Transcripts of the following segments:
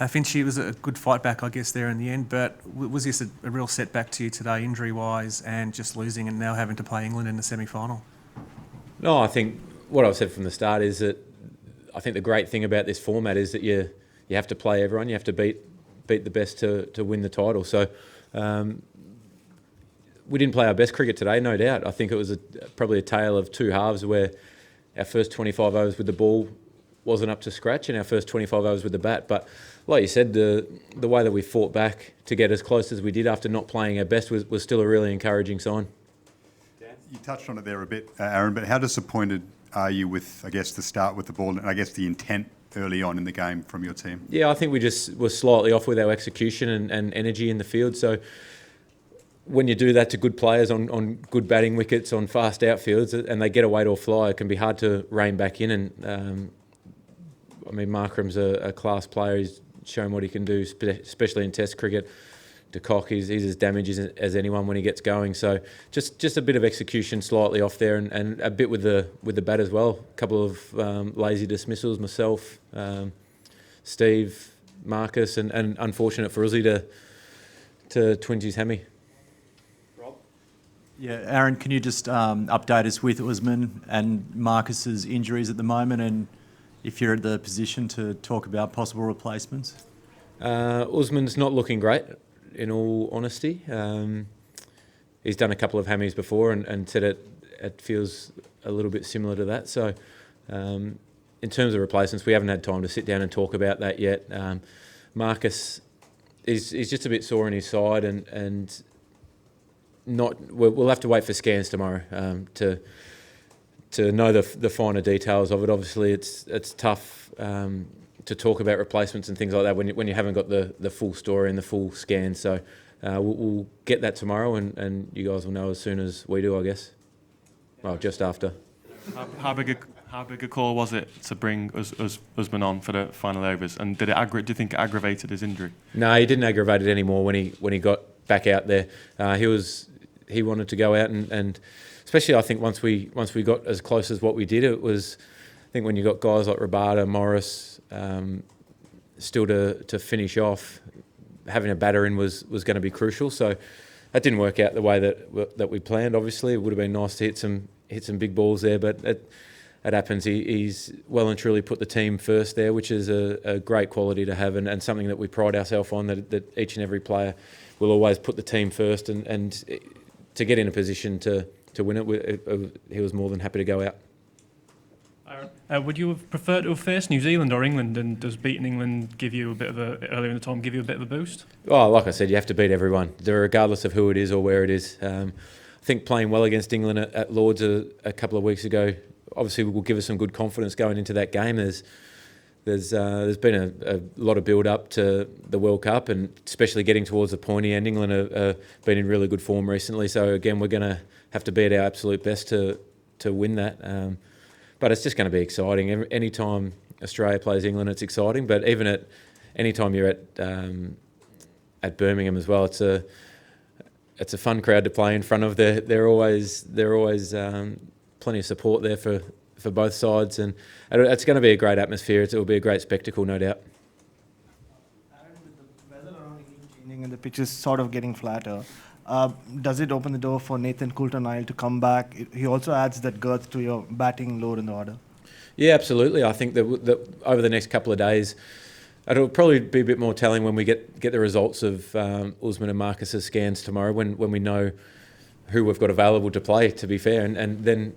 Finch, it was a good fight back, I guess, there in the end, but was this a real setback to you today, injury-wise, and just losing and now having to play England in the semi-final? No, I think what I've said from the start is that I think the great thing about this format is that you have to play everyone, you have to beat the best to win the title. So we didn't play our best cricket today, no doubt. I think it was probably a tale of two halves where our first 25 overs with the ball wasn't up to scratch and our first 25 overs with the bat. But like you said, the way that we fought back to get as close as we did after not playing our best was still a really encouraging sign. You touched on it there a bit, Aaron, but how disappointed are you with, I guess, the start with the ball and I guess the intent early on in the game from your team? Yeah, I think we just were slightly off with our execution and energy in the field. So when you do that to good players on good batting wickets, on fast outfields, and they get away to a fly, it can be hard to rein back in. And I mean, Markram's a class player. He's shown what he can do, especially in Test cricket. De Kock, he's as damaged as anyone when he gets going. So just a bit of execution slightly off there, and a bit with the bat as well. A couple of lazy dismissals, myself, Steve, Marcus, and unfortunate for Uzi to twinge his hammy. Yeah, Aaron, can you just update us with Usman and Marcus's injuries at the moment, and if you're in the position to talk about possible replacements? Usman's not looking great, in all honesty. He's done a couple of hammies before and said it feels a little bit similar to that. So in terms of replacements, we haven't had time to sit down and talk about that yet. Marcus is just a bit sore on his side and we'll have to wait for scans tomorrow to know the finer details of it. Obviously, it's tough to talk about replacements and things like that when you haven't got the full story and the full scan. So we'll get that tomorrow, and you guys will know as soon as we do, I guess. Well, just after. How big a call was it to bring Usman on for the final overs? And do you think it aggravated his injury? No, he didn't aggravate it anymore when he got back out there. He wanted to go out and especially I think once we got as close as what we did, it was, I think when you got guys like Rabada, Morris, still to finish off, having a batter in was going to be crucial. So that didn't work out the way that we planned. Obviously, it would have been nice to hit some big balls there, but it happens. He's well and truly put the team first there, which is a great quality to have and something that we pride ourselves on, that each and every player will always put the team first, and to get in a position to win it, he was more than happy to go out. Would you have preferred to have faced New Zealand or England, and does beating England give you earlier in the time give you a bit of a boost? Oh, like I said, you have to beat everyone, regardless of who it is or where it is. I think playing well against England at Lords a couple of weeks ago obviously will give us some good confidence going into that game. There's been a lot of build-up to the World Cup, and especially getting towards the pointy end. England have been in really good form recently, so again we're going to have to be at our absolute best to win that. But it's just going to be exciting. Any time Australia plays England, it's exciting. But even at any time you're at Birmingham as well, it's a fun crowd to play in front of. They're always plenty of support there for both sides, and it's going to be a great atmosphere. It will be a great spectacle, no doubt. Aaron, with the weather around England changing and the pitch is sort of getting flatter, does it open the door for Nathan Coulter-Nile to come back? He also adds that girth to your batting load in the order. Yeah, absolutely. I think that over the next couple of days, it'll probably be a bit more telling when we get the results of Usman and Marcus's scans tomorrow, when we know who we've got available to play, to be fair, and then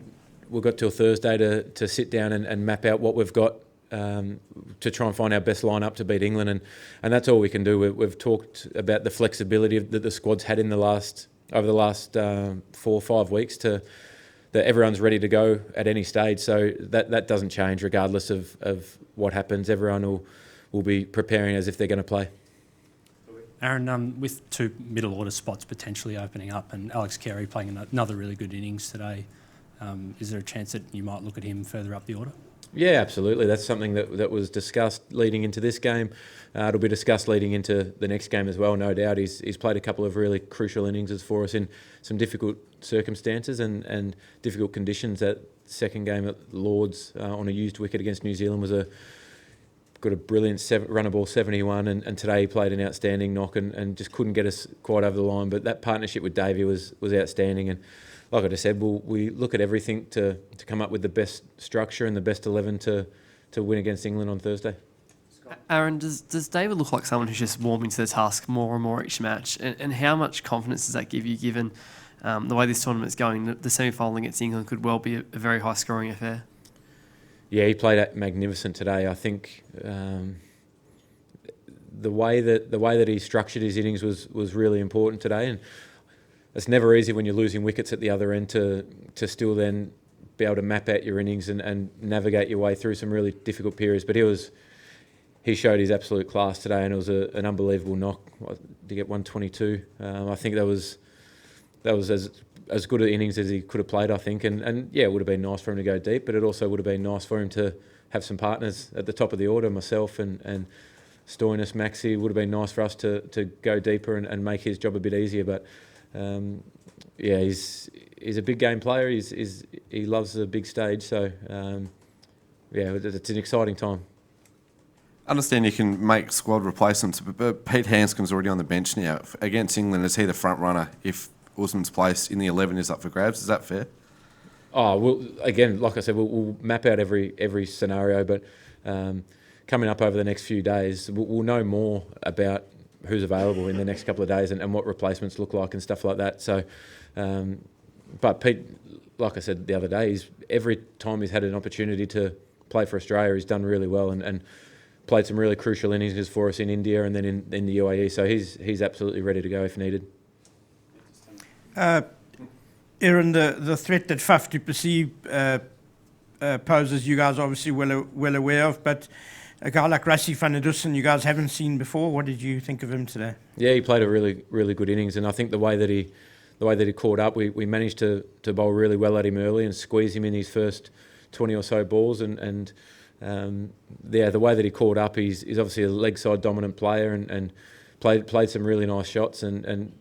we've got till Thursday to sit down and map out what we've got to try and find our best lineup to beat England, and that's all we can do. We've talked about the flexibility that the squad's had over the last 4 or 5 weeks that everyone's ready to go at any stage. So that doesn't change regardless of what happens. Everyone will be preparing as if they're going to play. Aaron, with 2 middle order spots potentially opening up and Alex Carey playing another really good innings today, is there a chance that you might look at him further up the order? Yeah, absolutely. That's something that was discussed leading into this game. It'll be discussed leading into the next game as well, no doubt. He's played a couple of really crucial innings for us in some difficult circumstances and difficult conditions. That second game at Lords on a used wicket against New Zealand was got a brilliant runner ball 71, and today he played an outstanding knock and just couldn't get us quite over the line. But that partnership with Davey was outstanding. And like I just said, we look at everything to come up with the best structure and the best 11 to win against England on Thursday. Aaron, does David look like someone who's just warming to the task more and more each match? And how much confidence does that give you, given the way this tournament's going? The semi-final against England could well be a very high-scoring affair. Yeah, he played magnificent today. I think the way that he structured his innings was really important today, and it's never easy when you're losing wickets at the other end to still then be able to map out your innings and navigate your way through some really difficult periods. But he showed his absolute class today, and it was an unbelievable knock to get 122. I think that was as good an innings as he could have played, I think. And yeah, it would have been nice for him to go deep, but it also would have been nice for him to have some partners at the top of the order, myself and Stoinis, Maxi. It would have been nice for us to go deeper and make his job a bit easier. But yeah, he's a big game player. He loves the big stage. So yeah, it's an exciting time. I understand you can make squad replacements, but Pete Handscomb's already on the bench now. Against England, is he the front runner if Usman's place in the 11 is up for grabs? Is that fair? Oh, well, again, like I said, we'll map out every scenario, but coming up over the next few days, we'll know more about who's available in the next couple of days and what replacements look like and stuff like that. So, but Pete, like I said the other day, every time he's had an opportunity to play for Australia, he's done really well and played some really crucial innings for us in India and then in the UAE. So he's absolutely ready to go if needed. Aaron, the threat that Faf du Plessis poses, you guys are obviously well aware of, but a guy like Rassie van der Dussen, you guys haven't seen before. What did you think of him today? Yeah, he played a really, really good innings, and I think the way that he caught up, we managed to bowl really well at him early and squeeze him in his first 20 or so balls, and yeah, the way that he caught up, he's obviously a leg side dominant player and played some really nice shots and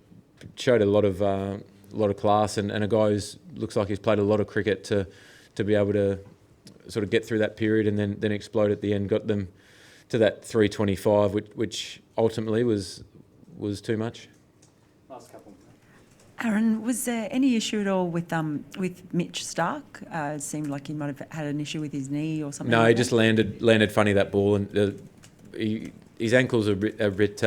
showed a lot of class and a guy who looks like he's played a lot of cricket to be able to sort of get through that period and then explode at the end, got them to that 325, which ultimately was too much. Last couple. Aaron, was there any issue at all with Mitch Stark? It seemed like he might have had an issue with his knee or something. No, like he just landed funny, that ball, and his ankles are a bit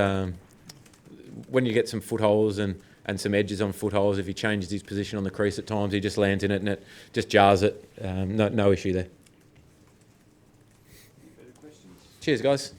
when you get some footholes and some edges on footholes, if he changes his position on the crease at times, he just lands in it and it just jars it. No issue there. Cheers, guys.